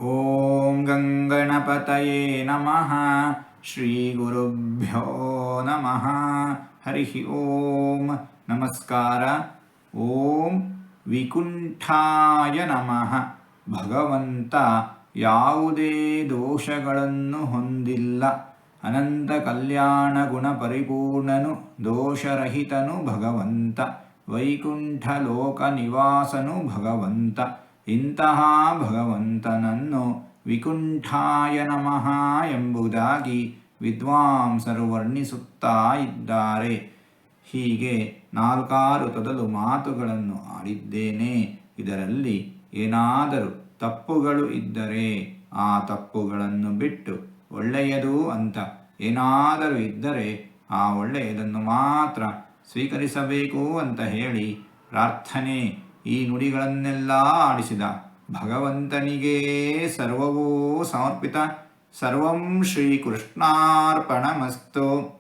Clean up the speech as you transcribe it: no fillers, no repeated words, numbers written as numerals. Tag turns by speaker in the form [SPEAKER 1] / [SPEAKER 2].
[SPEAKER 1] ಓಂ ಗಂಗಣಪತಯೇ ನಮಃ. ಶ್ರೀ ಗುರುಭ್ಯೋ ನಮಃ. ಹರಿ ಓಂ. ನಮಸ್ಕಾರ. ಓಂ ವಿಕುಂಠಾಯ ನಮಃ. ಭಗವಂತ ಯಾವುದೇ ದೋಷಗಳನ್ನು ಹೊಂದಿಲ್ಲ. ಅನಂತ ಕಲ್ಯಾಣ ಗುಣ ಪರಿಪೂರ್ಣನು, ದೋಷರಹಿತನು ಭಗವಂತ. ವೈಕುಂಠ ಲೋಕ ನಿವಾಸನು ಭಗವಂತ. ಇಂತಹ ಭಗವಂತನನ್ನು ವಿಕುಂಠಾಯ ನಮಃ ಎಂಬುದಾಗಿ ವಿದ್ವಾಂಸರು ವರ್ಣಿಸುತ್ತಾ ಇದ್ದಾರೆ. ಹೀಗೆ ನಾಲ್ಕಾರು ತೊದಲು ಮಾತುಗಳನ್ನು ಆಡಿದ್ದೇನೆ. ಇದರಲ್ಲಿ ಏನಾದರೂ ತಪ್ಪುಗಳು ಇದ್ದರೆ ಆ ತಪ್ಪುಗಳನ್ನು ಬಿಟ್ಟು ಒಳ್ಳೆಯದು ಅಂತ ಏನಾದರೂ ಇದ್ದರೆ ಆ ಒಳ್ಳೆಯದನ್ನು ಮಾತ್ರ ಸ್ವೀಕರಿಸಬೇಕು ಅಂತ ಹೇಳಿ ಪ್ರಾರ್ಥನೆ. ಈ ನುಡಿಗಳನ್ನೆಲ್ಲ ಆಡಿಸಿದ ಭಗವಂತನಿಗೇ ಸರ್ವವೂ ಸಮರ್ಪಿತ. ಸರ್ವಂ ಶ್ರೀಕೃಷ್ಣಾರ್ಪಣಮಸ್ತು.